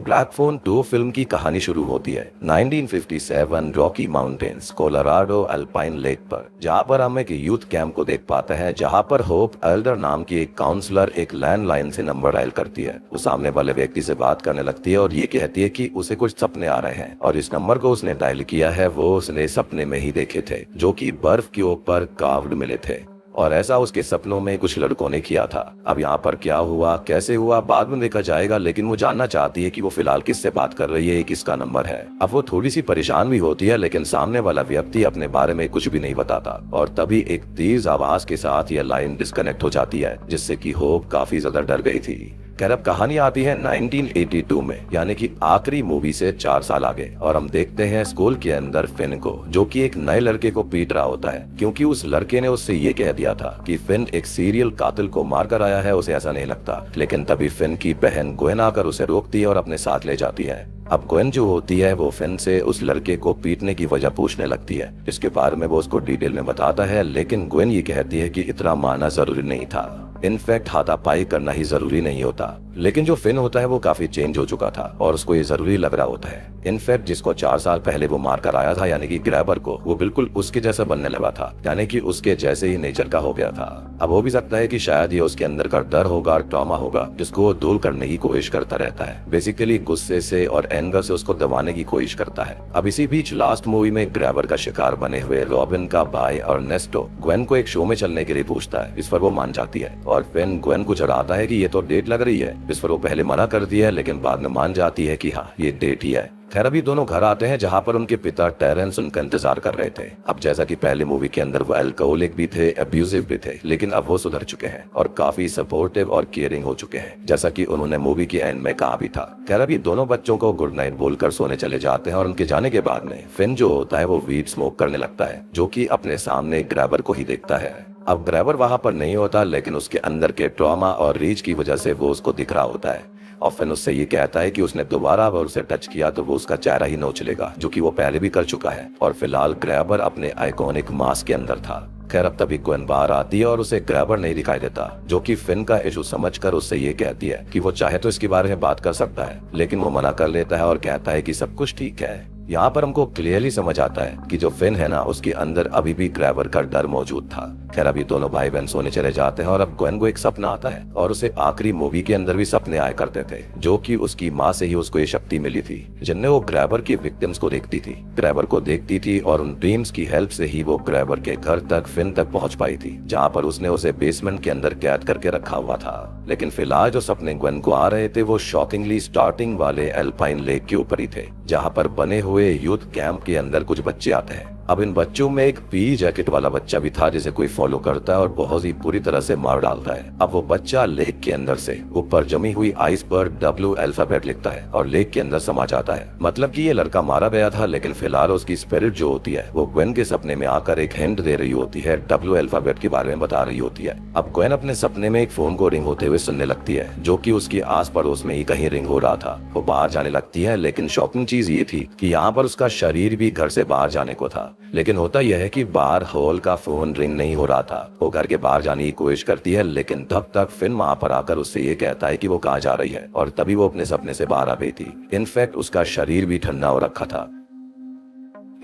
Black phone 2 film की कहानी शुरू होती है 1957 Rocky mountains Colorado alpine lake पर, जहां पर हम एक यूथ कैंप को देख पाते हैं, जहां पर होप एल्डर नाम की एक काउंसलर एक लैंडलाइन से नंबर डायल करती है। वो सामने वाले व्यक्ति से बात करने लगती है और ये कहती है कि उसे कुछ सपने आ रहे हैं और इस नंबर को उसने डायल किया है वो उसने सपने में ही देखे थे, जो कि बर्फ के ऊपर कार्व्ड मिले थे और ऐसा उसके सपनों में कुछ लड़कों ने किया था। अब यहाँ पर क्या हुआ कैसे हुआ बाद में देखा जाएगा, लेकिन वो जानना चाहती है कि वो फिलहाल किससे बात कर रही है, किसका नंबर है। अब वो थोड़ी सी परेशान भी होती है, लेकिन सामने वाला व्यक्ति अपने बारे में कुछ भी नहीं बताता और तभी एक तेज आवाज के साथ यह लाइन डिस्कनेक्ट हो जाती है, जिससे कि होप काफी ज्यादा डर गई थी। खैर अब कहानी आती है 1982 में, यानी कि आखिरी मूवी से 4 साल आगे, और हम देखते हैं स्कूल के अंदर फिन को, जो कि एक नए लड़के को पीट रहा होता है क्योंकि उस लड़के ने उससे ये कह दिया था कि फिन एक सीरियल कातिल को मार कर आया है, उसे ऐसा नहीं लगता। लेकिन तभी फिन की बहन ग्वेन आकर उसे रोकती है और अपने साथ ले जाती है। अब ग्वेन जो होती है वो फिन से उस लड़के को पीटने की वजह पूछने लगती है, जिसके बारे में वो उसको डिटेल में बताता है, लेकिन ग्वेन ये कहती है कि इतना मारना जरूरी नहीं था, इनफैक्ट हाथापाई करना ही जरूरी नहीं होता। लेकिन जो फिन होता है वो काफी चेंज हो चुका था और उसको ये जरूरी लग रहा होता है। इनफैक्ट जिसको 4 साल पहले वो मार कर आया था, यानी कि ग्रैबर को, वो बिल्कुल उसके जैसा बनने लगा था, यानी कि उसके जैसे ही नेचर का हो गया था। अब हो भी सकता है कि शायद ये उसके अंदर का डर होगा, ट्रॉमा होगा, जिसको वो दूर करने की कोशिश करता रहता है। बेसिकली गुस्से से और एंगर से उसको दबाने की कोशिश करता है। अब इसी बीच लास्ट मूवी में ग्रैबर का शिकार बने हुए रॉबिन का भाई अर्नेस्टो ग्वेन को एक शो में चलने के लिए पूछता है। इस पर वो मान जाती है और फिन ग्वेन को चढ़ाता है कि ये तो डेट लग रही है। इस पर वो पहले मना करती है, लेकिन बाद में मान जाती है कि हाँ ये डेट ही है। खैर अभी दोनों घर आते हैं, जहां पर उनके पिता टेरेंस उनका इंतजार कर रहे थे। अब जैसा कि पहले मूवी के अंदर वो अल्कोहलिक भी थे, अब्यूजिव भी थे, लेकिन अब वो सुधर चुके हैं और काफी सपोर्टिव और केयरिंग हो चुके हैं, जैसा कि उन्होंने मूवी के एंड में कहा भी था। खैर अभी दोनों बच्चों को गुड नाइट बोलकर सोने चले जाते हैं और उनके जाने के बाद में फिन जो होता है वो वीड स्मोक करने लगता है, जो कि अपने सामने ग्रैबर को ही देखता है। अब ग्रैबर वहां पर नहीं होता, लेकिन उसके अंदर के ट्रॉमा और रीच की वजह से वो उसको दिख रहा होता है और फिर उससे ये कहता है कि उसने दोबारा अगर उसे टच किया तो वो उसका चेहरा ही नोच लेगा, जो कि वो पहले भी कर चुका है। और फिलहाल ग्रैबर अपने आइकॉनिक मास्क के अंदर था। खैर अब तभी ग्वेन बाहर आती है और उसे ग्रैबर नहीं दिखाई देता, जो कि फिन का इशू समझकर उससे ये कहती है कि वो चाहे तो इसके बारे में बात कर सकता है, लेकिन वो मना कर लेता है और कहता है कि सब कुछ ठीक है। यहाँ पर हमको क्लियरली समझ आता है कि जो फिन है ना, उसके अंदर अभी भी ग्रैबर का डर मौजूद था। खैर अभी दोनों भाई बहन सोने चले जाते हैं और अब ग्वेन को एक सपना आता है और उसे आखिरी मूवी के अंदर भी सपने आया करते थे, जो कि उसकी माँ से ही उसको ये शक्ति मिली थी, जिनने वो ग्रैबर की विक्टिम्स को देखती थी, ग्रैबर को देखती थी और उन ड्रीम्स की हेल्प से ही वो ग्रैबर के घर तक फिन तक पहुंच पाई थी, जहाँ पर उसने उसे बेसमेंट के अंदर कैद करके रखा हुआ था। लेकिन फिलहाल जो सपने ग्वेन को आ रहे थे वो शॉकिंगली स्टार्टिंग वाले अल्पाइन लेक के ऊपर ही थे, जहाँ पर बने हुए यूथ कैंप के अंदर कुछ बच्चे आते हैं। अब इन बच्चों में एक पी जैकेट वाला बच्चा भी था, जिसे कोई फॉलो करता है और बहुत ही बुरी तरह से मार डालता है। अब वो बच्चा लेक के अंदर से ऊपर जमी हुई आइस पर W अल्फाबेट लिखता है और लेक के अंदर समा जाता है। मतलब कि ये लड़का मारा गया था, लेकिन फिलहाल उसकी स्पिरिट जो होती है वो ग्वेन के सपने में आकर एक हिंट दे रही होती है, W अल्फाबेट के बारे में बता रही होती है। अब ग्वेन अपने सपने में एक फोन को रिंग होते हुए सुनने लगती है, जो कि उसके आस पड़ोस में ही कहीं रिंग हो रहा था। वो बाहर जाने लगती है, लेकिन शॉकिंग चीज ये थी कि यहाँ पर उसका शरीर भी घर से बाहर जाने को था, लेकिन होता यह है कि बाहर हॉल का फोन रिंग नहीं हो रहा था। वो घर के बाहर जाने की कोशिश करती है, लेकिन तब तक फिन वहां पर आकर उससे ये कहता है कि वो कहाँ जा रही है और तभी वो अपने सपने से बाहर आ गई थी। इनफैक्ट उसका शरीर भी ठंडा हो रखा था,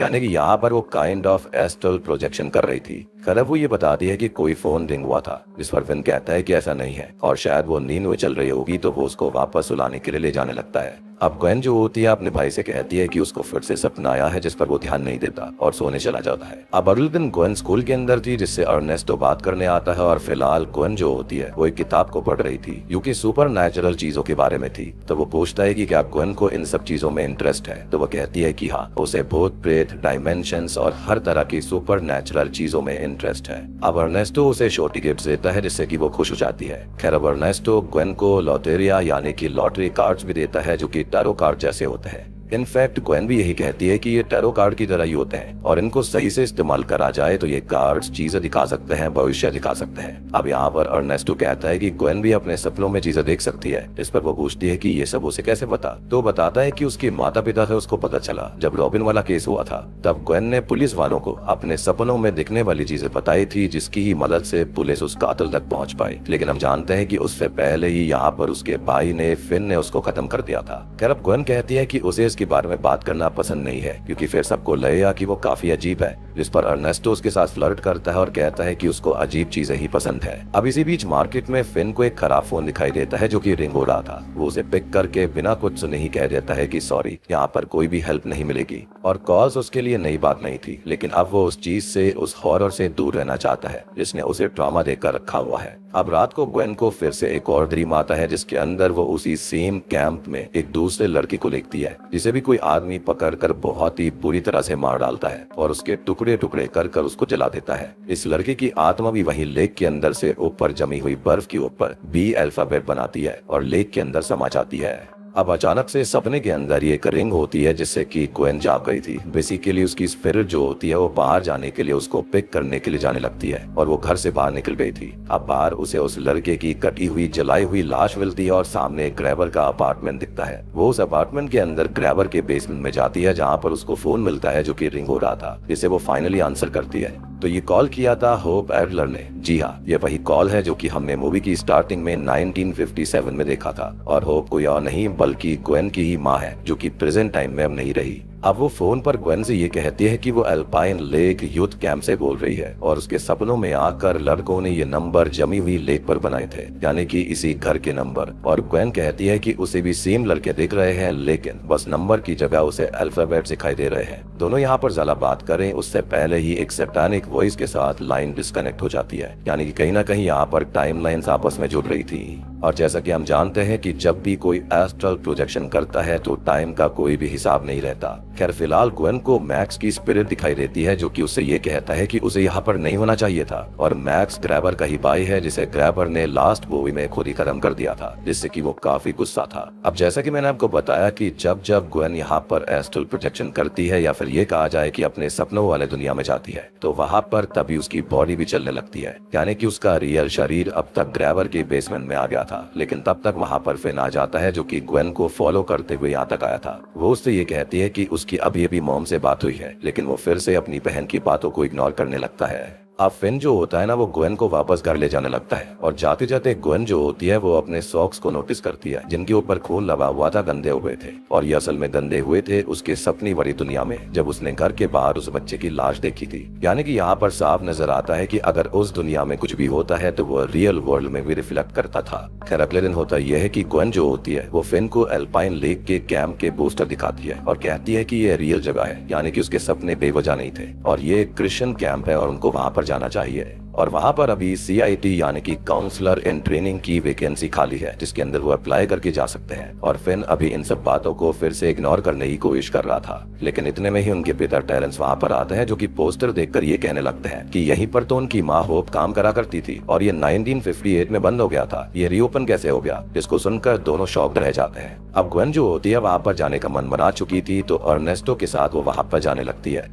यानी कि यहाँ पर वो काइंड ऑफ एस्ट्रल प्रोजेक्शन कर रही थी। खैर वो ये बताती है कि कोई फोन रिंग हुआ था, जिस पर फिन कहता है कि ऐसा नहीं है और शायद वो नींद में चल रही होगी, तो वो उसको वापस सुलाने के लिए ले जाने लगता है। अब ग्वेन जो होती है अपने भाई से कहती है कि उसको फिर से सपना आया है, जिस पर वो ध्यान नहीं देता और सोने चला जाता है। अब अगले दिन ग्वेन स्कूल के अंदर थी, जिससे अर्नेस्टो बात करने आता है और फिलहाल ग्वेन जो होती है वो एक किताब को पढ़ रही थी, जो कि सुपर नेचुरल चीजों के बारे में थी। तो वो पूछता है कि क्या ग्वेन को इन सब चीजों में इंटरेस्ट है, तो वो कहती है कि हाँ, उसे भूत प्रेत, डायमेंशंस और हर तरह की सुपर नेचुरल चीजों में इंटरेस्ट है। अब अर्नेस्टो उसे छोटी गिफ्ट देता है, जिससे कि वो खुश हो जाती है। खैर अब अर्नेस्टो ग्वेन को लॉटेरिया यानी कि लॉटरी कार्ड्स भी देता है, जो कि टैरो कार्ड जैसे होते हैं। इनफैक्ट ग्वेन भी यही कहती है कि ये टैरो कार्ड की तरह ही होते हैं और इनको सही से इस्तेमाल करा जाए तो ये कार्ड्स चीजें दिखा सकते हैं, भविष्य दिखा सकते हैं। अब यहाँ पर अर्नेस्टो कहता है कि ग्वेन भी अपने सपनों में चीजें देख सकती है। इस पर वो पूछती है कि ये सब उसे कैसे पता, तो बताता है कि उसके माता पिता से उसको पता चला जब रॉबिन वाला केस हुआ था, तब ग्वेन ने पुलिस वालों को अपने सपनों में दिखने वाली चीजें बताई थी, जिसकी ही मदद से पुलिस उस कातिल तक पहुंच पाई। लेकिन हम जानते हैं कि उससे पहले ही यहाँ पर उसके भाई ने, फिन ने उसको खत्म कर दिया था। खैर अब ग्वेन कहती है कि उसे इसके बारे में बात करना पसंद नहीं है, क्योंकि फिर सबको लगेगा कि वो काफी अजीब है, जिस पर अर्नेस्टो उसके साथ फ्लर्ट करता है और कहता है कि उसको अजीब चीजें ही पसंद है। अब इसी बीच मार्केट में फिन को एक खराब फोन दिखाई देता है जो कि रिंग हो रहा था। वो उसे पिक करके बिना कुछ सुने ही कह देता है कि सॉरी, यहाँ पर कोई भी हेल्प नहीं मिलेगी। और कॉल्स उसके लिए नई बात नहीं थी, लेकिन अब वो उस चीज से, उस हॉरर से दूर रहना चाहता है जिसने उसे ट्रॉमा देकर रखा हुआ है। अब रात को ग्वेन को फिर से एक और ड्रीम आता है, जिसके अंदर वो उसी सेम कैंप में एक दूसरे लड़के को देखती है, जिसे भी कोई आदमी पकड़कर बहुत ही बुरी तरह से मार डालता है और उसके टुकड़े टुकड़े कर कर उसको जला देता है। इस लड़के की आत्मा भी वही लेक के अंदर से ऊपर जमी हुई बर्फ के ऊपर बी अल्फाबेट बनाती है और लेक के अंदर समा जाती है। अब अचानक से सपने के अंदर ही एक रिंग होती है जिससे कि ग्वेन जाग गई थी। बेसिकली उसकी स्पिरिट जो होती है वो बाहर जाने के लिए उसको पिक करने के लिए जाने लगती है और वो घर से बाहर निकल गई थी। अब बाहर उसे उस लड़के की कटी हुई, जलाई हुई लाश मिलती है और सामने एक ग्रैबर का अपार्टमेंट दिखता है। वो उस अपार्टमेंट के अंदर ग्रैबर के बेसमेंट में जाती है, जहाँ पर उसको फोन मिलता है जो कि रिंग हो रहा था, जिसे वो फाइनली आंसर करती है। तो ये कॉल किया था होप एडलर ने। जी हाँ, ये वही कॉल है जो कि हमने मूवी की स्टार्टिंग में 1957 में देखा था और होप कोई और नहीं बल्कि ग्वेन की ही माँ है, जो कि प्रेजेंट टाइम में अब नहीं रही। अब वो फोन पर ग्वेन से ये कहती है कि वो अल्पाइन लेक यूथ कैंप से बोल रही है और उसके सपनों में आकर लड़कों ने ये नंबर जमी हुई लेक पर बनाए थे, यानी कि इसी घर के नंबर। और ग्वेन कहती है कि उसे भी सेम लड़के दिख रहे हैं, लेकिन बस नंबर की जगह उसे अल्फाबेट दिखाई दे रहे हैं। दोनों यहाँ पर ज्यादा बात करें उससे पहले ही एक सैटानिक वॉइस के साथ लाइन डिस्कनेक्ट हो जाती है, यानी कि कहीं ना कहीं यहाँ पर टाइम लाइन्स आपस में जुड़ रही थी। और जैसा कि हम जानते हैं कि जब भी कोई एस्ट्रल प्रोजेक्शन करता है तो टाइम का कोई भी हिसाब नहीं रहता। खैर फिलहाल ग्वेन को मैक्स की स्पिरिट दिखाई देती है जो कि उससे ये कहता है कि उसे यहाँ पर नहीं होना चाहिए था और मैक्स ग्रैबर का ही भाई है, जिसे ग्रैबर ने लास्ट मूवी में खुद ही खत्म कर दिया था, जिससे कि वो काफी गुस्सा था। अब जैसा कि मैंने आपको बताया कि जब जब ग्वेन यहाँ पर एस्ट्रल प्रोजेक्शन करती है या फिर ये कहा जाए कि अपने सपनों वाले दुनिया में जाती है, तो वहाँ पर तभी उसकी बॉडी भी चलने लगती है, यानी कि उसका रियल शरीर अब तक ग्रैबर के बेसमेंट में आ गया था। लेकिन तब तक वहाँ पर फिन आ जाता है जो कि ग्वेन को फॉलो करते हुए यहाँ तक आया था। वो उससे ये कहती है कि उसकी अभी अभी मॉम से बात हुई है, लेकिन वो फिर से अपनी बहन की बातों को इग्नोर करने लगता है। अब फिन जो होता है ना, वो ग्वेन को वापस घर ले जाने लगता है और जाते जाते ग्वेन जो होती है वो अपने सॉक्स को नोटिस करती है जिनके ऊपर खून लगा हुआ था, गंदे हुए थे। और ये असल में गंदे हुए थे उसके सपनी वाली दुनिया में, जब उसने घर के बाहर उस बच्चे की लाश देखी थी। यानी कि यहाँ पर साफ नजर आता है कि अगर उस दुनिया में कुछ भी होता है तो वो रियल वर्ल्ड में भी रिफ्लेक्ट करता था। खैर अगले दिन होता यह है कि ग्वेन जो होती है वो फिन को अल्पाइन लेक के कैंप के पोस्टर दिखाती है और कहती है कि ये रियल जगह है, यानी कि उसके सपने बेवजह नहीं थे और ये क्रिश्चियन कैंप है और उनको वहाँ पर जाना चाहिए। और वहाँ पर अभी CIT यानी कि काउंसलर इन ट्रेनिंग की वैकेंसी खाली है, जिसके अंदर वो अप्लाई करके जा सकते हैं। और फिन अभी इन सब बातों को फिर से इग्नोर करने की कोशिश कर रहा था, लेकिन इतने में ही उनके पिता टेरेंस वहाँ पर आते हैं, जो कि पोस्टर देखकर ये कहने लगते हैं कि यहीं पर तो उनकी माँ होप काम करा करती थी और ये 1958 में बंद हो गया था, ये रीओपन कैसे हो गया। जिसको सुनकर दोनों शॉक्ड रह जाते हैं। अब ग्वेन जो होती है वहाँ पर जाने का मन बना चुकी थी, तो अर्नेस्टो के साथ वो वहाँ पर जाने लगती है।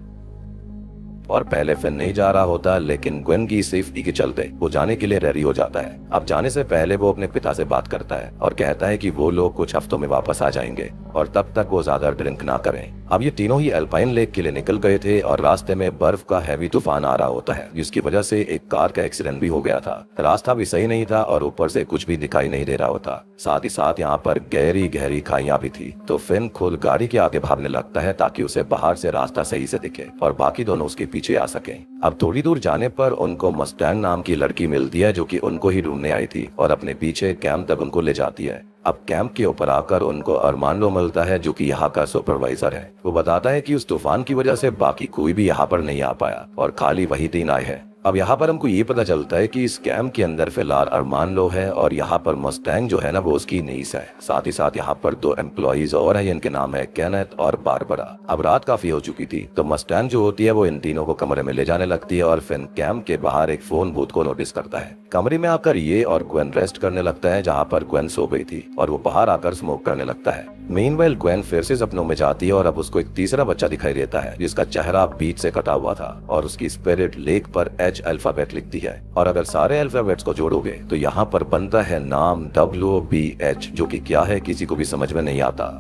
और पहले फिन नहीं जा रहा होता, लेकिन ग्वेन की सेफ्टी के चलते वो जाने के लिए रेडी हो जाता है। अब जाने से पहले वो अपने पिता से बात करता है और कहता है कि वो लोग कुछ हफ्तों में वापस आ जाएंगे और तब तक वो ज्यादा ड्रिंक ना करें। अब ये तीनों ही अल्पाइन लेक के लिए निकल गए थे और रास्ते में बर्फ का हैवी तूफान आ रहा होता है, जिसकी वजह से एक कार का एक्सीडेंट भी हो गया था। रास्ता भी सही नहीं था और ऊपर से कुछ भी दिखाई नहीं दे रहा होता। साथ ही साथ यहाँ पर गहरी गहरी खाइयां भी थी। तो फिन खुद गाड़ी के आगे भागने लगता है ताकि उसे बाहर से रास्ता सही से दिखे और बाकी दोनों उसके पीछे आ सके। अब थोड़ी दूर जाने पर उनको मस्टैंग नाम की लड़की मिलती है जो कि उनको ही ढूंढने आई थी और अपने पीछे कैंप तक उनको ले जाती है। अब कैंप के ऊपर आकर उनको अरमांडो मिलता है जो कि यहाँ का सुपरवाइजर है। वो बताता है कि उस तूफान की वजह से बाकी कोई भी यहाँ पर नहीं आ पाया और खाली वही 3 आए हैं। अब यहाँ पर हमको ये पता चलता है कि इस कैंप के अंदर फिलहाल अरमांडो है और यहाँ पर मस्टैंग जो है ना वो उसकी नीस है। साथ ही साथ यहाँ पर 2 एम्प्लॉइज और हैं जिनके नाम है केनेथ और बारबरा। अब रात काफी हो चुकी थी, तो मस्टैंग जो होती है वो इन तीनों को कमरे में ले जाने लगती है और फिन कैंप के बाहर एक फोन बूथ को नोटिस करता है। कमरे में आकर ये और ग्वेन रेस्ट करने लगता है, जहाँ पर ग्वेन सो गई थी और वो बाहर आकर स्मोक करने लगता है। मीनवाइल ग्वेन फिर से सपनों में जाती है और अब उसको एक तीसरा बच्चा दिखाई देता है जिसका चेहरा बीच से कटा हुआ था और उसकी स्पिरिट लेक पर H अल्फाबेट लिखती है और अगर सारे अल्फाबेट्स को जोड़ोगे तो यहाँ पर बनता है नाम WBH, जो कि क्या है किसी को भी समझ में नहीं आता।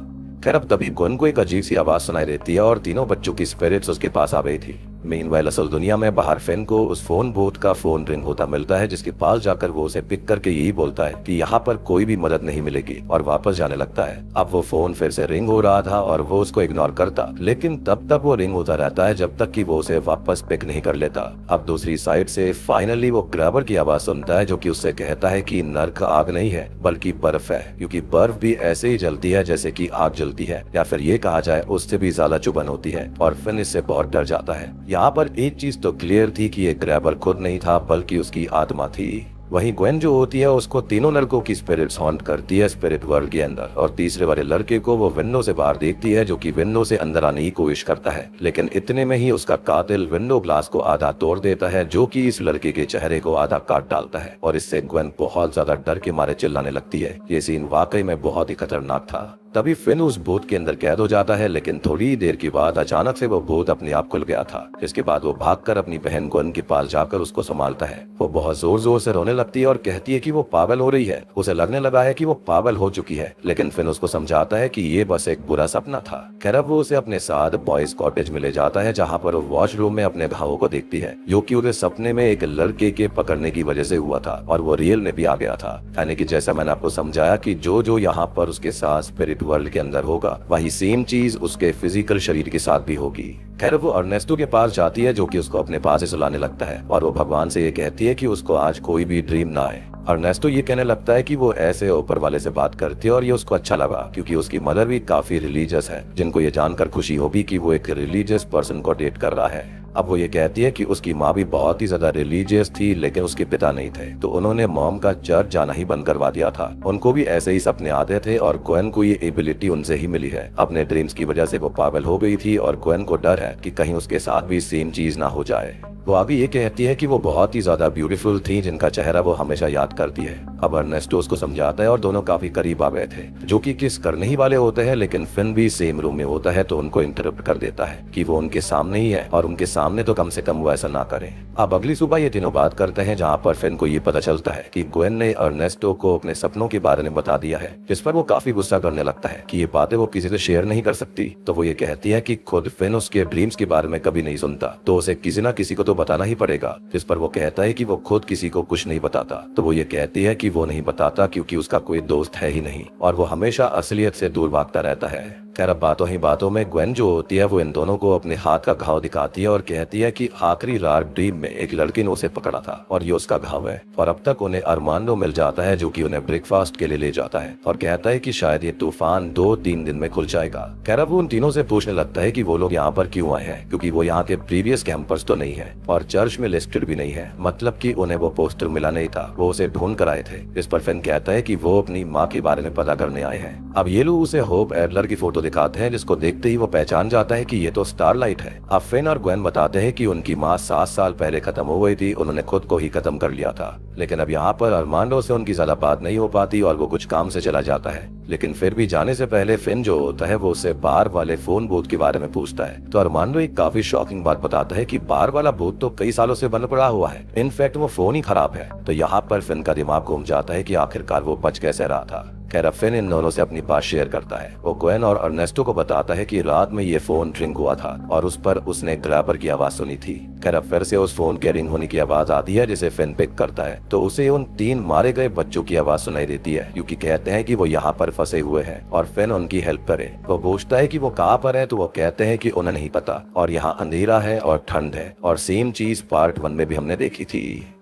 खैर अब तभी ग्वेन को एक अजीब सी आवाज सुनाई देती है और तीनों बच्चों की स्पिरिट्स उसके पास आ गई थी। मीनवाइल असल दुनिया में बाहर फिन को उस फोन बूथ का फोन रिंग होता मिलता है जिसके पास जाकर वो उसे पिक करके यही बोलता है कि यहाँ पर कोई भी मदद नहीं मिलेगी और वापस जाने लगता है। अब वो फोन फिर से रिंग हो रहा था और वो उसको इग्नोर करता, लेकिन तब तक वो रिंग होता रहता है जब तक कि वो उसे वापस पिक नहीं कर लेता। अब दूसरी साइड से फाइनली वो ग्रैबर की आवाज सुनता है जो कि उससे कहता है कि नर्क आग नहीं है बल्कि बर्फ है, क्योंकि बर्फ भी ऐसे ही जलती है जैसे कि आग जलती है, या फिर ये कहा जाए उससे भी ज्यादा चुभन होती है। और फिन इससे बहुत डर जाता है। यहाँ पर एक चीज तो क्लियर थी कि ये ग्रैबर खुद नहीं था बल्कि उसकी आत्मा थी। वहीं ग्वेन जो होती है उसको तीनों लड़कों की स्पिरिट्स हॉन्ट करती है स्पिरिट वर्ल्ड के अंदर, और तीसरे वाले लड़के को वो विंडो से बाहर देखती है जो कि विंडो से अंदर आने की कोशिश करता है, लेकिन इतने में ही उसका कातिल विंडो ग्लास को आधा तोड़ देता है जो कि इस लड़के के चेहरे को आधा काट डालता है और इससे ग्वेन बहुत ज्यादा डर के मारे चिल्लाने लगती है। ये सीन वाकई में बहुत ही खतरनाक था। तभी फिन उस भूत के अंदर कैद हो जाता है, लेकिन थोड़ी देर के बाद अचानक से वो भूत अपने आप खुल गया था, जिसके बाद वो भागकर अपनी बहन ग्वेन के पास जाकर उसको संभालता है। वो बहुत जोर जोर से रोने लगती है और कहती है कि वो पागल हो रही है। उसे लगने लगा है कि वो पागल हो चुकी है, लेकिन फिन उसको समझाता है कि ये बस एक बुरा सपना था। खैर अब वो उसे अपने साथ बॉयज कॉटेज में ले जाता है जहाँ पर वो वॉशरूम में अपने घावों को देखती है जो कि उसे सपने में एक लड़के के पकड़ने की वजह से हुआ था और वो रियल में भी आ गया था। यानी कि जैसा मैंने आपको समझाया कि जो यहाँ पर उसके साथ स्पिरिट वर्ल्ड के अंदर होगा वही सेम चीज उसके फिजिकल शरीर के साथ भी होगी। खैर वो अर्नेस्टो के पास जाती है जो कि उसको अपने पास से सुलाने लगता है और वो भगवान से ये कहती है कि उसको आज कोई भी ड्रीम ना आए। अर्नेस्टो ये कहने लगता है कि वो ऐसे ऊपर वाले से बात करती है और ये उसको अच्छा लगा क्योंकि उसकी मदर भी काफी रिलीजियस है, जिनको ये जानकर खुशी होगी कि वो एक रिलीजियस पर्सन को डेट कर रहा है। अब वो ये कहती है कि उसकी माँ भी बहुत ही ज्यादा रिलीजियस थी लेकिन उसके पिता नहीं थे, तो उन्होंने मॉम का चर्च जाना ही बंद करवा दिया था। उनको भी ऐसे ही सपने आते थे और ग्वेन को ये एबिलिटी उनसे ही मिली है। अपने ड्रीम्स की वजह से वो पागल हो गई थी और ग्वेन को डर है कि कहीं उसके साथ भी सेम चीज ना हो जाए। वो आगे ये कहती है कि वो बहुत ही ज्यादा ब्यूटीफुल थी जिनका चेहरा वो हमेशा याद करती है। अब अर्नेस्टो उसको समझाता है और दोनों काफी करीब आ गए थे, जो कि किस करने ही वाले होते हैं, लेकिन फिन भी सेम रूम में होता है तो उनको इंटरप्ट कर देता है कि वो उनके सामने ही है और उनके सामने तो कम से कम वो ऐसा ना करे। अब अगली सुबह ये तीनों बात करते हैं जहाँ पर फिन को ये पता चलता है कि ग्वेन ने अर्नेस्टो को अपने सपनों के बारे में बता दिया है, जिस पर वो काफी गुस्सा करने लगता है कि ये बातें वो किसी से शेयर नहीं कर सकती। तो वो ये कहती है कि खुद फिन उसके ड्रीम्स के बारे में कभी नहीं सुनता, तो उसे किसी ना किसी को तो बताना ही पड़ेगा, जिस पर वो कहता है कि वो खुद किसी को कुछ नहीं बताता। तो वो ये कहती है कि वो नहीं बताता क्योंकि उसका कोई दोस्त है ही नहीं और वो हमेशा असलियत से दूर भागता रहता है। खैर अब बातों ही बातों में ग्वेन जो होती है वो इन दोनों को अपने हाथ का घाव दिखाती है और कहती है कि आखिरी रात ड्रीम में एक लड़की ने उसे पकड़ा था और ये उसका घाव है। और अब तक उन्हें अरमांडो मिल जाता है जो कि उन्हें ब्रेकफास्ट के लिए ले जाता है और कहता है कि शायद ये तूफान 2-3 दिन में खुल जाएगा। खैर अब वो उन तीनों से पूछने लगता है कि वो लोग यहाँ पर क्यों आए हैं, क्योंकि वो यहाँ के प्रीवियस कैंपर्स तो नहीं है और चर्च में लिस्टेड भी नहीं है, मतलब कि उन्हें वो पोस्टर मिला नहीं था, वो उसे ढूंढ कर आए थे। इस पर फिन कहता है कि वो अपनी माँ के बारे में पता करने आए हैं। अब ये लोग उसे होप एडलर की फोटो दिखाते हैं जिसको देखते ही वो पहचान जाता है कि ये तो स्टारलाइट है। अब फिन और ग्वेन बताते हैं कि उनकी माँ 7 साल पहले खत्म हो गई थी, उन्होंने खुद को ही खत्म कर लिया था। लेकिन अब यहाँ पर अरमांडो से उनकी ज्यादा बात नहीं हो पाती और वो कुछ काम से चला जाता है, लेकिन फिर भी जाने से पहले फिन जो होता है वो उससे बार वाले फोन बूथ के बारे में पूछता है। तो अरमांडो एक काफी शॉकिंग बात बताता है कि बार वाला बूथ तो कई सालों से बंद पड़ा हुआ है, इनफैक्ट वो फोन ही खराब है। तो यहाँ पर फिन का दिमाग घूम जाता है कि आखिरकार वो बच कैसे रहा था। खैर फिन इन दोनों से अपनी बात शेयर करता है। वो ग्वेन और अर्नेस्टो को बताता है कि रात में ये फोन रिंग हुआ था और उस पर उसने ग्रैबर की आवाज सुनी थी। खैर फिर से उस फोन के रिंग होने की आवाज आती है जिसे फिन पिक करता है, तो उसे उन 3 मारे गए बच्चों की आवाज सुनाई देती है क्योंकि कहते हैं कि वो यहाँ पर फंसे हुए हैं और फिन उनकी हेल्प करे। वो पूछता है कि वो कहाँ पर है, तो वो कहते हैं कि उन्हें नहीं पता और यहाँ अंधेरा है और ठंड है, और सेम चीज पार्ट 1 में भी हमने देखी थी।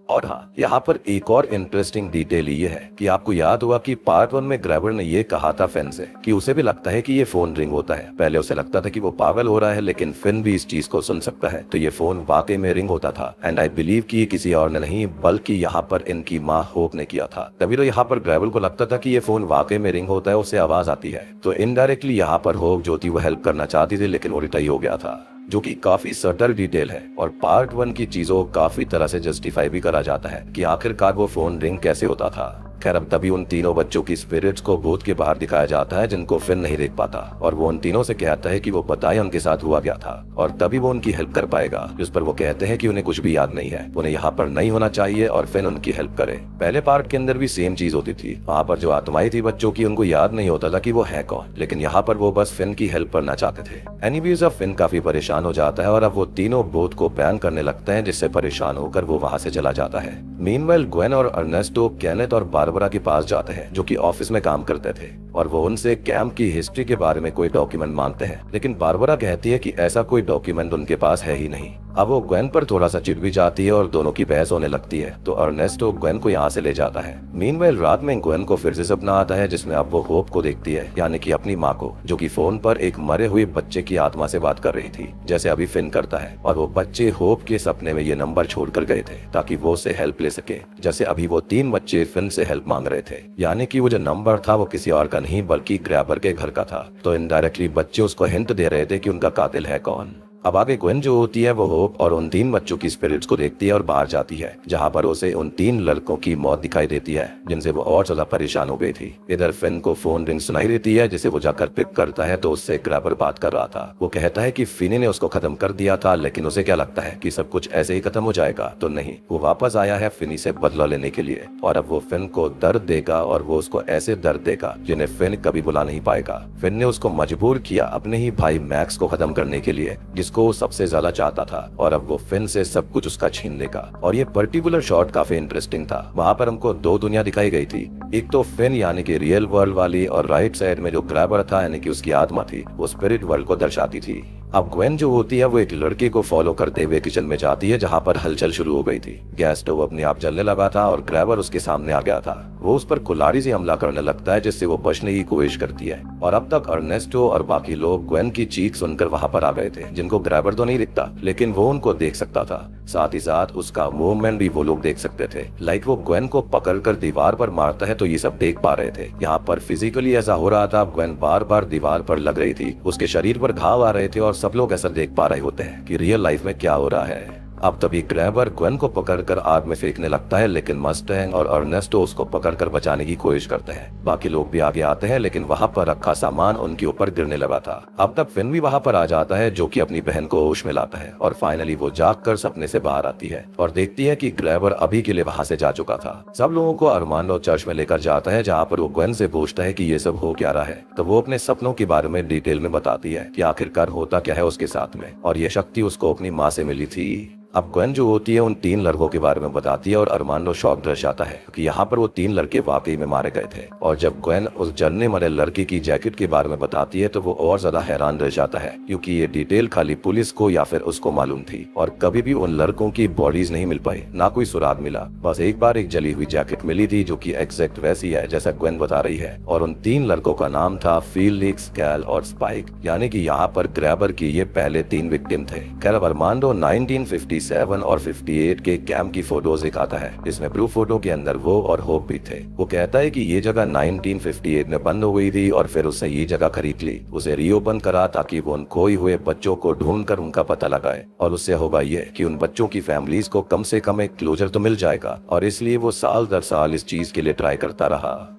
और हाँ, यहाँ पर एक और इंटरेस्टिंग डिटेल ये है कि आपको याद होगा कि पार्ट 1 में ग्रैबर ने ये कहा था फिन से कि उसे भी लगता है कि ये फोन रिंग होता है। पहले उसे लगता था कि वो पागल हो रहा है, लेकिन फिन भी इस चीज को सुन सकता है, तो ये फोन वाकई में रिंग होता था। एंड आई बिलीव कि ये किसी और ने नहीं बल्कि यहाँ पर इनकी माँ होप ने किया था। तभी तो यहाँ पर ग्रैबर को लगता था कि ये फोन वाकई में रिंग होता है, उससे आवाज आती है। तो इनडायरेक्टली यहाँ पर होप जो थी वो हेल्प करना चाहती थी, लेकिन वो रिटाई हो गया था, जो कि काफी सटल डिटेल है और पार्ट 1 की चीजों को काफी तरह से जस्टिफाई भी करा जाता है कि आखिरकार वो फोन रिंग कैसे होता था। खैर अब तभी उन तीनों बच्चों की स्पिरिट्स को भूत के बाहर दिखाया जाता है जिनको फिन नहीं देख पाता, और वो उन तीनों से कहता है कि वो बताए उनके साथ हुआ क्या था और तभी वो उनकी हेल्प कर पाएगा। जिस पर वो कहते हैं कि उन्हें कुछ भी याद नहीं है, उन्हें यहाँ पर नहीं होना चाहिए और फिन उनकी हेल्प करे। पहले पार्ट के अंदर भी सेम चीज होती थी, वहाँ पर जो आत्माएं थी बच्चों की उनको याद नहीं होता था कि वो है कौन, लेकिन यहाँ पर वो बस फिन की हेल्प करना चाहते थे। एनीवेज अब फिन काफी परेशान हो जाता है और अब वो तीनों भूत को बैन करने लगते हैं, जिससे परेशान होकर वो वहाँ से चला जाता है। मीनवाइल ग्वेन और अर्नेस्टो केनेथ और बारबरा के पास जाते हैं जो कि ऑफिस में काम करते थे, और वो उनसे कैंप की हिस्ट्री के बारे में कोई डॉक्यूमेंट मांगते हैं, लेकिन बारबरा कहती है कि ऐसा कोई डॉक्यूमेंट उनके पास है ही नहीं। अब वो ग्वेन पर थोड़ा सा चिढ़ भी जाती है और दोनों की बहस होने लगती है, तो अर्नेस्टो ग्वेन को यहाँ से ले जाता है। मीनवाइल रात में ग्वेन को फिर से सपना आता है जिसमें अब वो होप को देखती है, यानी कि अपनी माँ को, जो कि फोन पर एक मरे हुए बच्चे की आत्मा से बात कर रही थी, जैसे अभी फिन करता है। और वो बच्चे होप के सपने में ये नंबर छोड़कर गए थे ताकि वो उससे हेल्प ले सके, जैसे अभी वो तीन बच्चे फिन से हेल्प मांग रहे थे, यानी कि वो जो नंबर था वो किसी और का नहीं बल्कि ग्रैबर के घर का था। तो इनडायरेक्टली बच्चे उसको हिंट दे रहे थे कि उनका कातिल है कौन। अब आगे ग्वेन जो होती है वो होप और उन तीन बच्चों की स्पिरिट्स को देखती है और बाहर जाती है, जहाँ पर उसे उन तीन लड़कों की मौत दिखाई देती है जिनसे वो और ज्यादा परेशान हो गई थी। इधर फिन को फोन रिंग सुनाई देती है, जिसे वो जाकर पिक करता है तो उससे ग्रैबर बात कर रहा था। वो कहता है कि फिनी ने उसको खत्म कर दिया था, लेकिन उसे क्या लगता है कि सब कुछ ऐसे ही खत्म हो जाएगा, तो नहीं, वो वापस आया है फिनी से बदला लेने के लिए, और अब वो फिन को दर्द देगा और वो उसको ऐसे दर्द देगा जिन्हें फिन कभी बुला नहीं पाएगा। फिन ने उसको मजबूर किया अपने ही भाई मैक्स को खत्म करने के लिए, जिसको वो सबसे ज्यादा चाहता था, और अब वो फिन से सब कुछ उसका छीन लेगा। और ये पर्टिकुलर शॉट काफी इंटरेस्टिंग था। वहाँ पर हमको दो दुनिया दिखाई गई थी, एक तो फिन यानी कि रियल वर्ल्ड वाली, और राइट साइड में जो ग्रैबर था यानी कि उसकी आत्मा थी, वो स्पिरिट वर्ल्ड को दर्शाती थी। अब ग्वेन जो होती है वो एक लड़के को फॉलो करते हुए किचन में जाती है जहाँ पर हलचल शुरू हो गई थी। गैस स्टोव अपने आप जलने लगा था और ग्रैबर उसके सामने आ गया था। वो उस पर कुल्हाड़ी से हमला करने लगता है, जिससे वो बचने की कोशिश करती है। और अब तक अर्नेस्टो और बाकी लोग ग्वेन की चीख सुनकर वहाँ पर आ गए थे, जिनको ग्रैबर तो नहीं दिखता लेकिन वो उनको देख सकता था। साथ ही साथ उसका मूवमेंट भी वो लोग देख सकते थे। लाइक वो ग्वेन को पकड़कर दीवार पर मारता है तो ये सब देख पा रहे थे। यहाँ पर फिजिकली ऐसा हो रहा था, ग्वेन बार बार दीवार पर लग रही थी, उसके शरीर पर घाव आ रहे थे और सब लोग ऐसा देख पा रहे होते हैं कि रियल लाइफ में क्या हो रहा है। अब तभी ग्रैबर ग्वेन को पकड़कर आग में फेंकने लगता है, लेकिन मस्टैंग और अर्नेस्टो उसको पकड़कर बचाने की कोशिश करते हैं। बाकी लोग भी आगे आते हैं, लेकिन वहाँ पर रखा सामान उनके ऊपर गिरने लगा था। अब तक फिन भी वहाँ पर आ जाता है, जो कि अपनी बहन को होश में लाता है, और फाइनली वो जागकर सपने से बाहर आती है और देखती है कि ग्रैबर अभी के लिए वहाँ से जा चुका था। सब लोगों को अरमांडो चर्च में लेकर जाता है, जहाँ पर वो ग्वेन से पूछता है कि ये सब हो क्या रहा है। तो वो अपने सपनों के बारे में डिटेल में बताती है कि आखिरकार होता क्या है उसके साथ में, और ये शक्ति उसको अपनी माँ से मिली थी। अब ग्वेन जो होती है उन तीन लड़कों के बारे में बताती है और अरमांडो शॉक दर्शाता है कि यहाँ पर वो तीन लड़के वाकई में मारे गए थे। और जब ग्वेन उस जलने मरे लड़के की जैकेट के बारे में बताती है तो वो और ज्यादा हैरान रह जाता है, क्योंकि ये डिटेल खाली पुलिस को या फिर उसको मालूम थी, और कभी भी उन लड़कों की बॉडीज नहीं मिल पाई, ना कोई सुराग मिला। बस एक बार एक जली हुई जैकेट मिली थी, जो कि एग्जैक्ट वैसी है जैसा ग्वेन बता रही है, और उन तीन लड़कों का नाम था फीलिक्स, कैल और स्पाइक, यानी कि यहाँ पर ग्रैबर की ये पहले तीन विक्टिम थे। खैर अरमांडो 1957 और 58 के कैंप की फोटोज दिखाता है, जिसमें प्रूफ फोटो के अंदर वो और होप भी थे। वो कहता है कि ये जगह 1958 में बंद हो गई थी और फिर उसने ये जगह खरीद ली, उसे रीओपन करा ताकि वो उन खोए हुए बच्चों को ढूंढकर उनका पता लगाए, और उससे होगा ये कि उन बच्चों की फैमिलीज को कम से कम एक क्लोजर तो मिल जाएगा, और इसलिए वो साल दर साल इस चीज के लिए ट्राई करता रहा।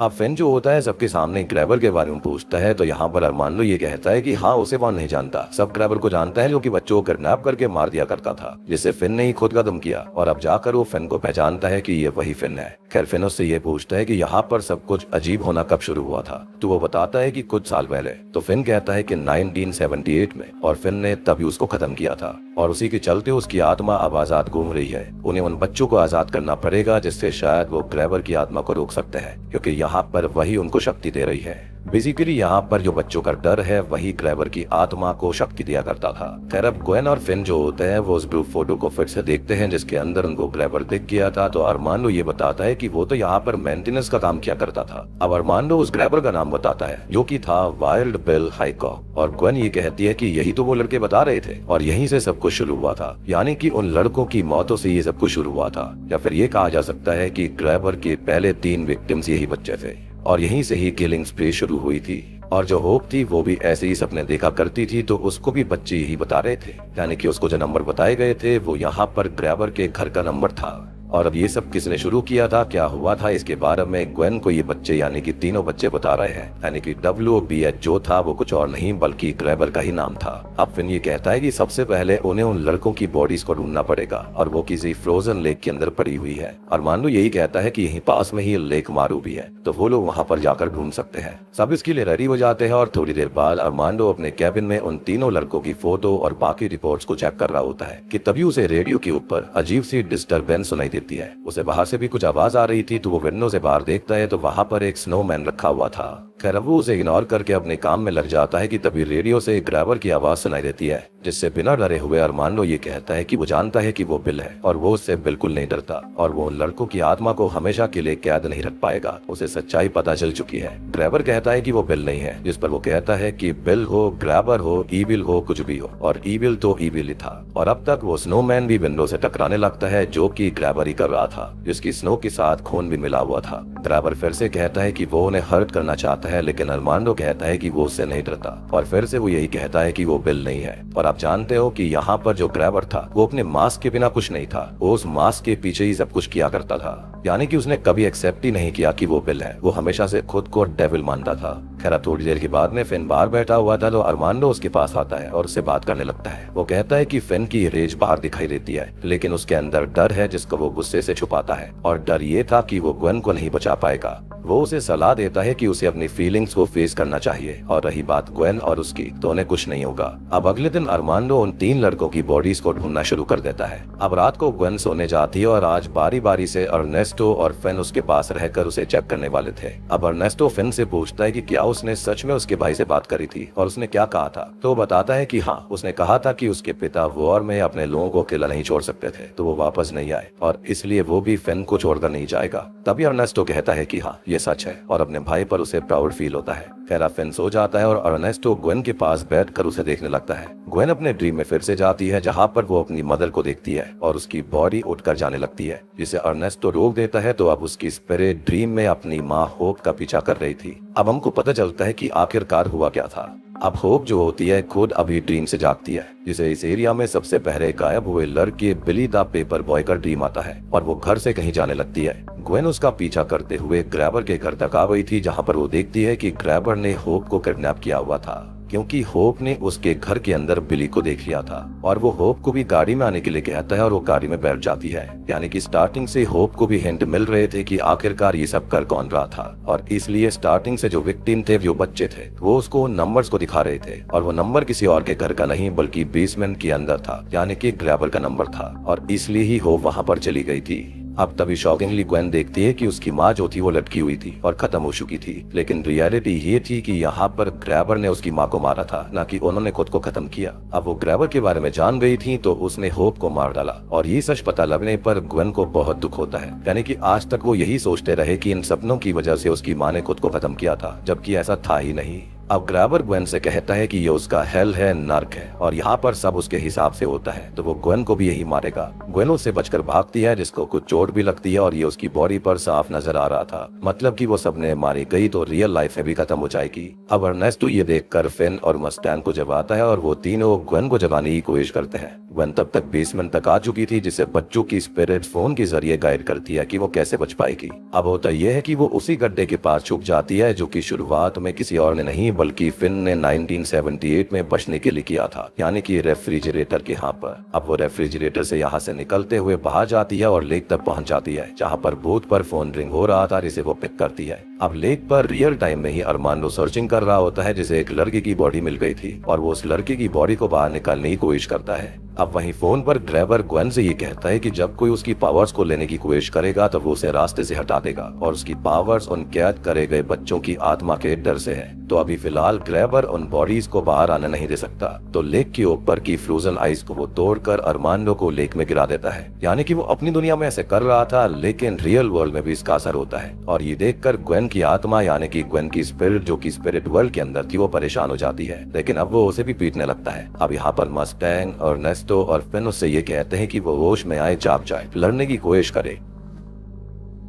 अब फिन जो होता है सबके सामने ग्रैबर के बारे में पूछता है, तो यहाँ पर अरमांडो ये कहता है कि हाँ उसे कौन नहीं जानता, सब ग्रैबर को जानता है, जो कि बच्चों को किडनैप करके मार दिया करता था, जिससे फिन ने ही खुद कदम किया। और अब जाकर वो फिन को पहचानता है कि ये वही फिन है। खैर फिन उससे ये पूछता है कि यहाँ पर सब कुछ अजीब होना कब शुरू हुआ था, तो वो बताता है कि कुछ साल पहले। तो फिन कहता है कि 1978 में, और फिन ने तभी उसको खत्म किया था, और उसी के चलते उसकी आत्मा अब आजाद घूम रही है। उन्हें उन बच्चों को आजाद करना पड़ेगा, जिससे शायद वो ग्रैबर की आत्मा को रोक सकते हैं, क्योंकि यहाँ पर वही उनको शक्ति दे रही है। बेसिकली यहाँ पर जो बच्चों का डर है वही ग्रैबर की आत्मा को शक्ति दिया करता था। खैर अब ग्वेन और फिन जो होते हैं वो उस ग्रुप फोटो को फिर से देखते हैं, जिसके अंदर उनको ग्रैबर दिख गया था। तो अरमांडो ये बताता है कि वो तो यहाँ पर मेंटेनेंस का काम किया करता था। अब अरमांडो उस ग्रैबर का नाम बताता है, जो कि था वाइल्ड बिल हाइकॉक, और ग्वेन ये कहती है कि यही तो वो लड़के बता रहे थे, और यहीं से सब कुछ शुरू हुआ था, यानी कि उन लड़कों की मौतों से ये सब कुछ शुरू हुआ था। या फिर ये कहा जा सकता है कि ग्रैबर के पहले तीन विक्टिम्स यही बच्चे थे, और यहीं से ही किलिंग स्प्रे शुरू हुई थी। और जो होप थी वो भी ऐसे ही सपने देखा करती थी, तो उसको भी बच्चे यही बता रहे थे, यानी कि उसको जो नंबर बताए गए थे वो यहाँ पर ग्रैबर के घर का नंबर था। और अब ये सब किसने शुरू किया था, क्या हुआ था, इसके बारे में ग्वेन को ये बच्चे यानी कि तीनों बच्चे बता रहे हैं। यानी कि WBH जो था वो कुछ और नहीं बल्कि ग्रैबर का ही नाम था। अब फिन ये कहता है कि सबसे पहले उन्हें उन लड़कों की बॉडीज को ढूंढना पड़ेगा और वो किसी फ्रोजन लेक के अंदर पड़ी हुई है। और मांडू यही कहता है कि यहीं पास में ही लेक मारू भी है, तो वो लोग वहाँ पर जाकर ढूंढ सकते हैं। सब इसके लिए रेडी हो जाते हैं और थोड़ी देर बाद अरमांडो अपने कैबिन में उन तीनों लड़कों की फोटो और बाकी रिपोर्ट्स को चेक कर रहा होता है कि तभी उसे रेडियो के ऊपर अजीब सी डिस्टरबेंस सुनाई देती है। उसे बाहर से भी कुछ आवाज आ रही थी, तो वो विंडो से बाहर देखता है तो वहाँ पर एक स्नोमैन रखा हुआ था। खैर वो उसे इग्नोर करके अपने काम में लग जाता है कि तभी रेडियो से ग्रैबर की आवाज सुनाई देती है, जिससे बिना डरे हुए अरमांडो ये कहता है कि वो जानता है कि वो बिल है और वो उससे बिल्कुल नहीं डरता और वो उन लड़कों की आत्मा को हमेशा के लिए कैद नहीं रख पाएगा। उसे सच्चाई पता चल चुकी है। ग्रैबर कहता है कि वो बिल नहीं है, जिस पर वो कहता है कि बिल हो, ग्रैबर हो, ईविल हो, कुछ भी हो, और ईविल तो ईविल ही था। और अब तक वो स्नोमैन भी विंडो से टकराने लगता है, जो कि ग्रैबर ही कर रहा था, जिसकी स्नो के साथ खून भी मिला हुआ था। ग्रैबर फिर से कहता है कि वो उन्हें हर्ट करना चाहता है, लेकिन अरमांडो कहता है कि वो उससे नहीं डरता और फिर से वो यही कहता है कि वो बिल नहीं है। और आप जानते हो कि यहाँ पर जो ग्रैबर था वो अपने मास्क के बिना कुछ नहीं था, वो उस मास्क के पीछे ही सब कुछ किया करता था। यानी कि उसने कभी एक्सेप्ट ही नहीं किया कि वो बिल है, वो हमेशा से खुद को डेविल मानता था। खैर अब थोड़ी देर के बाद में फिन बाहर बैठा हुआ था तो अरमांडो उसके पास आता है और उससे बात करने लगता है। वो कहता है कि फिन की रेज बाहर दिखाई देती है, लेकिन उसके अंदर डर है जिसको वो गुस्से से छुपाता है, और डर ये था कि वो ग्वेन को नहीं बचा पाएगा। वो उसे सलाह देता है कि उसे अपनी फीलिंग्स को फेस करना चाहिए, और रही बात ग्वेन और उसकी, तो उन्हें कुछ नहीं होगा। अब अगले दिन अरमांडो उन तीन लड़कों की बॉडीज को ढूंढना शुरू कर देता है। अब रात को ग्वेन सोने जाती है और आज बारी बारी से अर्नेस्टो और फिन उसके पास रहकर उसे चेक करने वाले थे। अब अर्नेस्टो फिन से पूछता है कि क्या उसने सच में उसके भाई से बात करी थी और उसने क्या कहा था। तो वो बताता है कि हाँ, उसने कहा था कि उसके पिता वॉर में अपने लोगों को अकेला नहीं छोड़ सकते थे, तो वो वापस नहीं आए और इसलिए वो भी फिन को छोड़कर नहीं जाएगा। तभी अर्नेस्टो कहता है कि हाँ, ये सच है और अपने भाई पर उसे प्राउड फील होता है। खैर फिन सो जाता है और अर्नेस्टो ग्वेन के पास बैठकर उसे देखने लगता है। ग्वेन अपने ड्रीम में फिर से जाती है, जहाँ पर वो अपनी मदर को देखती है और उसकी बॉडी उठकर जाने लगती है, जिसे अर्नेस्टो रोक देता है। तो अब उसकी स्पिरिट ड्रीम में अपनी माँ होप का पीछा कर रही थी। अब हमको पता चलता है कि आखिरकार हुआ क्या था। अब होप जो होती है खुद अभी ड्रीम से जागती है, जिसे इस एरिया में सबसे पहले गायब हुए लड़के बिली द पेपर बॉय का ड्रीम आता है और वो घर से कहीं जाने लगती है। ग्वेन उसका पीछा करते हुए ग्रैबर के घर तक आ गई थी, जहाँ पर वो देखती है कि ग्रैबर ने होप को किडनैप किया हुआ था, क्योंकि होप ने उसके घर के अंदर बिली को देख लिया था और वो होप को भी गाड़ी में आने के लिए कहता है और वो गाड़ी में बैठ जाती है। यानी कि स्टार्टिंग से होप को भी हिंट मिल रहे थे कि आखिरकार ये सब कर कौन रहा था, और इसलिए स्टार्टिंग से जो विक्टिम थे, जो बच्चे थे, वो उसको नंबर्स को दिखा रहे थे और वो नंबर किसी और के घर का नहीं बल्कि बेसमेंट के अंदर था, यानी कि ग्रैबर का नंबर था, और इसलिए ही होप वहाँ पर चली गई थी। अब तभी शॉकिंगली ग्वेन देखती है कि उसकी माँ जो थी वो लटकी हुई थी और खत्म हो चुकी थी, लेकिन रियलिटी ये थी कि यहाँ पर ग्रैबर ने उसकी माँ को मारा था, ना कि उन्होंने खुद को खत्म किया। अब वो ग्रैबर के बारे में जान गई थी तो उसने होप को मार डाला, और ये सच पता लगने पर ग्वेन को बहुत दुख होता है। यानी कि आज तक वो यही सोचते रहे कि इन सपनों की वजह से उसकी माँ ने खुद को खत्म किया था, जबकि ऐसा था ही नहीं। अब ग्रैबर ग्वेन से कहता है कि ये उसका हेल है, नर्क है, और यहाँ पर सब उसके हिसाब से होता है, तो वो ग्वेन को भी यही मारेगा। ग्वेन उससे बचकर भागती है, जिसको कुछ चोट भी लगती है और ये उसकी बॉडी पर साफ नजर आ रहा था, मतलब कि वो सबने मारी गई तो रियल लाइफ में भी खत्म हो जाएगी। अब अर्नेस्टो ये देखकर फिन और मस्टैंग को जगाता है और वो तीनों ग्वेन को जगाने की कोशिश करते हैं। ग्वेन तब तक बेसमेंट तक आ चुकी थी, जिसे बच्चों की स्पिरिट फोन के जरिए गाइड करती है कि वो कैसे बच पाएगी। अब होता यह है कि वो उसी गड्ढे के पास छुप जाती है, जो कि शुरुआत में किसी और ने नहीं बल्कि फिन ने 1978 में बचने के लिए किया था, यानी कि रेफ्रिजरेटर के यहाँ पर। अब वो रेफ्रिजरेटर से यहाँ से निकलते हुए बाहर जाती है और लेक तक पहुंच जाती है, जहाँ पर बूथ पर फोन रिंग हो रहा था, जिसे वो पिक करती है। अब लेक पर रियल टाइम में ही अरमांडो सर्चिंग कर रहा होता है, जिसे एक लड़की की बॉडी मिल गई थी और वो उस लड़की की बॉडी को बाहर निकालने की कोशिश करता है। अब वहीं फोन पर ग्रैबर ग्वेन से ये कहता है कि जब कोई उसकी पावर्स को लेने की कोशिश करेगा तो वो उसे रास्ते से हटा देगा, और उसकी पावर्स उन कैद करे गए बच्चों की आत्मा के डर से है। तो अभी फिलहाल ग्रैबर उन बॉडीज को बाहर आने नहीं दे सकता, तो लेक के ऊपर की फ्रोजन आइस को वो तोड़कर अरमांडो को लेक में गिरा देता है। यानी कि वो अपनी दुनिया में ऐसे कर रहा था, लेकिन रियल वर्ल्ड में भी इसका असर होता है, और ये देखकर ग्वेन की आत्मा यानी कि ग्वेन की स्पिरिट जो कि स्पिरिट वर्ल्ड के अंदर थी वो परेशान हो जाती है, लेकिन अब वो उसे भी पीटने लगता है। अब यहाँ पर मस्टैंग और नेस्टो और फिन उससे ये कहते हैं कि वो होश में आए, जाग जाए, लड़ने की कोशिश करे।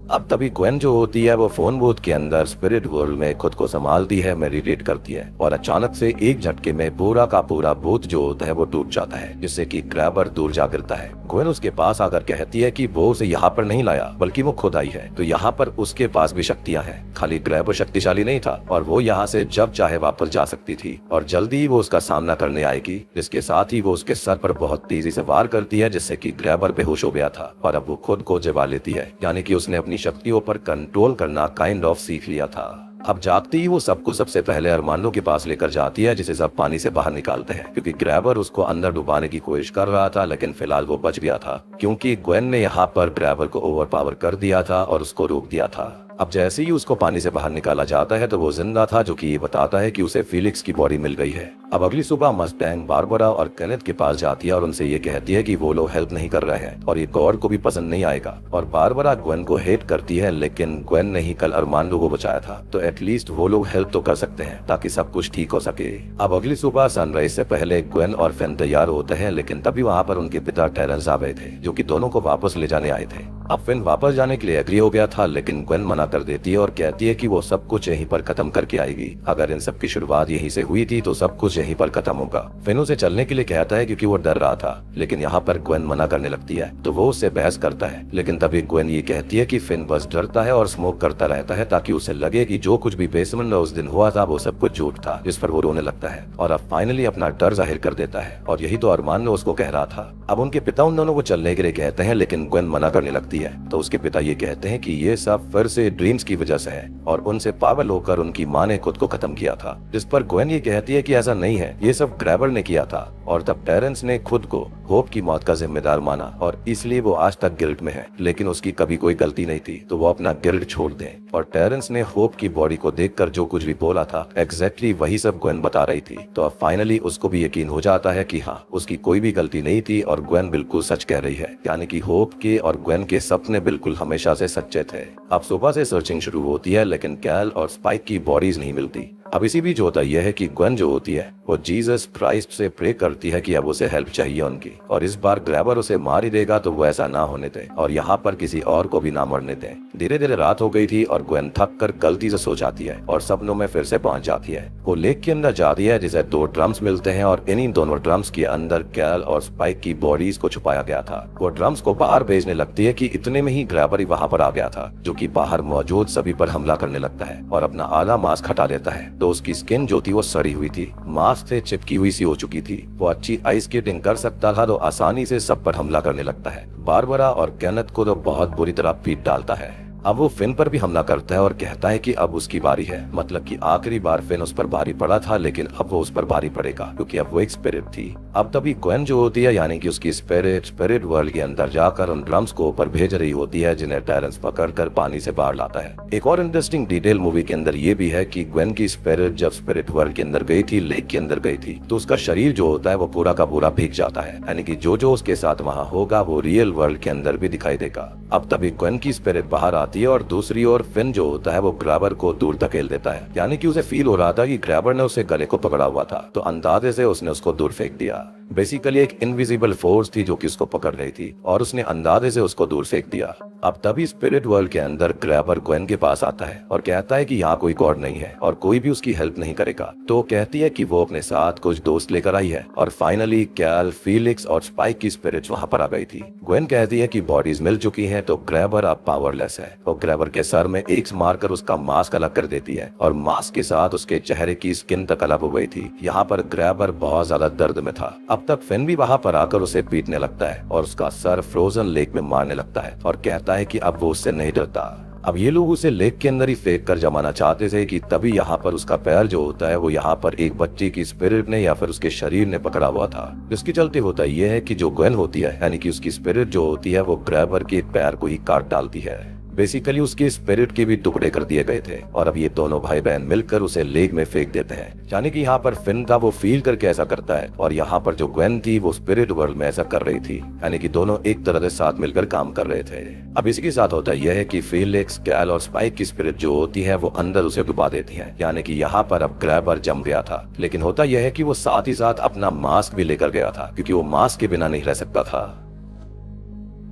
अब तभी ग्वेन जो होती है वो फोन बूथ के अंदर स्पिरिट वर्ल्ड में खुद को संभालती है, मेडिटेट करती है और अचानक से एक झटके में पूरा का पूरा बूथ जो होता है वो टूट जाता है, जिससे कि ग्रैबर दूर जा गिरता है। ग्वेन उसके पास आकर कहती है कि वो उसे यहाँ पर नहीं लाया बल्कि वो खुद आई है, तो यहाँ पर उसके पास भी शक्तियाँ हैं। खाली ग्रैबर शक्तिशाली नहीं था और वो यहाँ से जब चाहे वापस जा सकती थी और जल्दी ही वो उसका सामना करने आएगी, जिसके साथ ही वो उसके सर पर बहुत तेजी से वार करती है, जिससे कि ग्रैबर बेहोश हो गया था और अब वो खुद को जगा लेती है, यानी कि उसने अपनी शक्तियों पर कंट्रोल करना काइंड ऑफ सीख लिया था। अब जागती ही वो सबको सबसे पहले अरमानो के पास लेकर जाती है, जिसे सब पानी से बाहर निकालते हैं क्योंकि ग्रैबर उसको अंदर डुबाने की कोशिश कर रहा था, लेकिन फिलहाल वो बच गया था क्योंकि ग्वेन ने यहाँ पर ग्रैबर को ओवरपावर कर दिया था और उसको रोक दिया था। अब जैसे ही उसको पानी से बाहर निकाला जाता है तो वो जिंदा था, जो कि ये बताता है कि उसे फीलिक्स की बॉडी मिल गई है। अब अगली सुबह मस्टैंग बारबरा और केनेथ के पास जाती है और उनसे ये कहती है कि वो लोग हेल्प नहीं कर रहे हैं और ये गॉड को भी पसंद नहीं आएगा। और बारबरा ग्वेन को हेट करती है, लेकिन ग्वेन ने ही कल अरमांडो को बचाया था, तो एटलीस्ट वो लोग हेल्प तो कर सकते हैं ताकि सब कुछ ठीक हो सके। अब अगली सुबह सनराइज से पहले ग्वेन और फेन तैयार होते हैं, लेकिन तभी वहाँ पर उनके पिता टेरेंस आ गए थे, जो कि दोनों को वापस ले जाने आए थे। अब फेन वापस जाने के लिए एग्री हो गया था, लेकिन ग्वेन मना कर देती है और कहती है कि वो सब कुछ यहीं पर खत्म करके आएगी। अगर इन सब की शुरुआत यहीं से हुई थी तो सब कुछ यहीं पर खत्म होगा। फेन उसे चलने के लिए कहता है क्योंकि वो डर रहा था, लेकिन यहाँ पर ग्वेन मना करने लगती है तो वो उससे बहस करता है, लेकिन तभी ग्वेन ये कहती है कि फेन बस डरता है और स्मोक करता रहता है ताकि उसे लगे कि जो कुछ भी बेसमेंट में उस दिन हुआ था वो सब कुछ झूठ था, जिस पर वो रोने लगता है और अब फाइनली अपना डर जाहिर कर देता है। और यही तो अरमांडो उसको कह रहा था। अब उनके पिता उन दोनों को चलने के लिए कहते हैं, लेकिन ग्वेन मना करने लगती है, तो उसके पिता ये कहते हैं कि ये सब फिर से ड्रीम्स की वजह से है और उनसे पागल होकर उनकी माँ ने खुद को खत्म किया था। जिस पर ग्वेन ये कहती है कि ऐसा नहीं है, ये सब ग्रैबर ने किया था। और तब टेरेंस ने खुद को होप की मौत का जिम्मेदार माना और इसलिए वो आज तक गिल्ट में है, लेकिन उसकी कभी कोई गलती नहीं थी, तो वो अपना गिल्ट छोड़ दे। और टेरेंस ने होप की बॉडी को देखकर जो कुछ भी बोला था एग्जैक्टली वही सब ग्वेन बता रही थी, तो अब फाइनली उसको भी यकीन हो जाता है कि हाँ, उसकी कोई भी गलती नहीं थी और ग्वेन बिल्कुल सच कह रही है, यानी कि होप के और ग्वेन के सपने बिल्कुल हमेशा से सच्चे थे। अब सुबह से सर्चिंग शुरू होती है, लेकिन कैल और स्पाइक की बॉडीज नहीं मिलती। अब इसी बीच होता यह है कि ग्वेन जो होती है वो जीसस क्राइस्ट से प्रे करती है कि अब उसे हेल्प चाहिए उनकी, और इस बार ग्रैबर उसे मार ही देगा, तो वो ऐसा ना होने दे और यहाँ पर किसी और को भी ना मरने दे। धीरे धीरे रात हो गई थी और ग्वेन थक कर गलती से सो जाती है और सपनों में फिर से पहुंच जाती है। वो लेक के अंदर जाती है, जिसे 2 ड्रम्स मिलते हैं और इन्हीं दोनों ड्रम्स के अंदर कैल और स्पाइक की बॉडीज को छुपाया गया था। वो ड्रम्स को बाहर भेजने लगती है कि इतने में ही ग्रैबर ही वहाँ पर आ गया था, जो कि बाहर मौजूद सभी पर हमला करने लगता है और अपना आला मास्क हटा देता है, तो उसकी स्किन जो थी वो सड़ी हुई थी, मास्क से चिपकी हुई सी हो चुकी थी। वो अच्छी आइस स्केटिंग कर सकता था, तो आसानी से सब पर हमला करने लगता है। बारबरा और केनेथ को तो बहुत बुरी तरह पीट डालता है। अब वो फिन पर भी हमला करता है और कहता है कि अब उसकी बारी है, मतलब कि आखिरी बार फिन उस पर भारी पड़ा था, लेकिन अब वो उस पर भारी पड़ेगा क्योंकि अब वो एक स्पिरिट थी। अब तभी ग्वेन जो होती है, यानी कि उसकी स्पिरिट वर्ल्ड के अंदर जाकर उन ड्रम्स को ऊपर भेज रही होती है, जिन्हें टेरेंस पकड़कर पानी से बाहर लाता है। एक और इंटरेस्टिंग डिटेल मूवी के अंदर ये भी है कि ग्वेन की स्पिरिट जब स्पिरिट वर्ल्ड के अंदर गई थी, लेक के अंदर गई थी, तो उसका शरीर जो होता है वो पूरा का पूरा भीग जाता है, यानी कि जो उसके साथ वहाँ होगा वो रियल वर्ल्ड के अंदर भी दिखाई देगा। अब तभी ग्वेन की स्पिरिट बाहर आती है और दूसरी ओर फिन जो होता है वो ग्रैबर को दूर धकेल देता है, यानी कि उसे फील हो रहा था कि ग्रैबर ने उसे गले को पकड़ा हुआ था, तो अंदाजे से उसने उसको दूर फेंक दिया। बेसिकली एक इनविजिबल फोर्स थी जो कि उसको पकड़ रही थी और उसने अंदाजे से उसको दूर फेंक दिया। अब तभी स्पिरिट वर्ल्ड के अंदर ग्रैबर ग्वेन के पास आता है और कहता है कि यहाँ कोई गॉड नहीं है और कोई भी उसकी हेल्प नहीं करेगा, तो कहती है कि वो अपने साथ कुछ दोस्त लेकर आई है। और फाइनली कैल, फीलिक्स और स्पाइक की स्पिरिट्स वहाँ पर आ गई थी। ग्वेन कहती है कि बॉडीज मिल चुकी हैं, तो ग्रैबर अब पावरलेस है और ग्रैबर के सर में एक्स मारकर उसका मास्क अलग कर देती है और मास्क के साथ उसके चेहरे की स्किन तक अलग हो गई थी। यहाँ पर ग्रैबर बहुत ज्यादा दर्द में था। अब तक फिन भी वहाँ पर आकर उसे पीटने लगता है और उसका सर फ्रोजन लेक में मारने लगता है और कहता है कि अब वो उससे नहीं डरता। अब ये लोग उसे लेक के अंदर ही फेंक कर जमाना चाहते थे कि तभी यहाँ पर उसका पैर जो होता है वो यहाँ पर एक बच्चे की स्पिरिट ने या फिर उसके शरीर ने पकड़ा हुआ था, जिसके चलते होता ये है कि जो ग्वेन होती है, यानी कि उसकी स्पिरिट जो होती है वो ग्रैबर के पैर को ही काट डालती है। बेसिकली उसके स्पिरिट के भी टुकड़े कर दिए गए थे और अब ये दोनों भाई बहन मिलकर उसे लेक में फेंक देते हैं। यानी कि यहाँ पर फिन था वो फील करके ऐसा करता है और यहाँ पर जो ग्वेन थी वो स्पिरिट वर्ल्ड में ऐसा कर रही थी, यानी कि दोनों एक तरह से साथ मिलकर काम कर रहे थे। अब इसी के साथ होता यह है कि फीलिक्स, कैल और स्पाइक की स्पिरिट जो होती है वो अंदर उसे डुबा देती है, यानी कि यहाँ पर अब ग्रैबर जम गया था। लेकिन होता यह है कि वो साथ ही साथ अपना मास्क भी लेकर गया था, क्योंकि वो मास्क के बिना नहीं रह सकता था।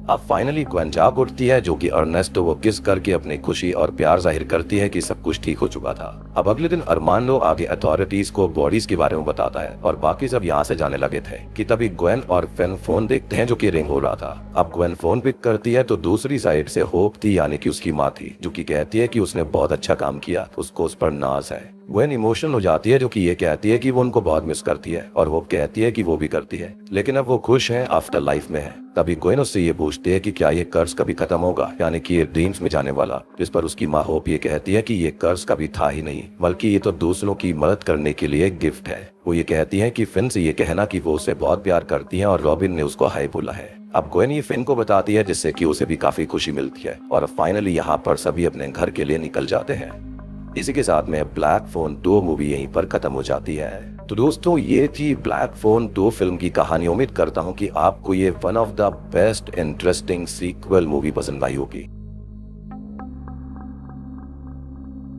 अब फाइनली ग्वेन जाग उठती है, जो कि अर्नेस्टो को किस करके अपनी खुशी और प्यार जाहिर करती है कि सब कुछ ठीक हो चुका था। अब अगले दिन अरमांडो आगे अथॉरिटीज को बॉडीज के बारे में बताता है और बाकी सब यहाँ से जाने लगे थे कि तभी ग्वेन और फिन फोन देखते हैं जो कि रिंग हो रहा था। अब ग्वेन फोन पिक करती है तो दूसरी साइड से होप थी, यानी कि उसकी माँ थी, जो कि कहती है कि उसने बहुत अच्छा काम किया, उसको उस पर नाज है। ग्वेन इमोशनल हो जाती है, जो कि ये कहती है कि वो उनको बहुत मिस करती है और होप कहती है कि वो भी करती है, लेकिन अब वो खुश हैं, आफ्टर लाइफ में है। तभी ग्वेन उससे ये पूछती है कि क्या ये कर्ज कभी खत्म होगा, यानी कि ये ड्रीम्स में जाने वाला। जिस पर उसकी माँ होप ये कहती है कि ये कर्ज कभी था ही नहीं, बल्कि ये तो दूसरों की मदद करने के लिए गिफ्ट है। वो ये कहती है कि फिन से ये कहना कि वो उसे बहुत प्यार करती है और रॉबिन ने उसको हाय बोला है। अब ग्वेन ये फिन को बताती है, जिससे कि उसे भी काफी खुशी मिलती है और फाइनली यहाँ पर सभी अपने घर के लिए निकल जाते हैं। इसी के साथ में ब्लैक फोन 2 मूवी यहीं पर खत्म हो जाती है। तो दोस्तों, ये थी ब्लैक फोन 2 फिल्म की कहानी। उम्मीद करता हूँ कि आपको ये one of the best interesting sequel movie पसंद आई होगी।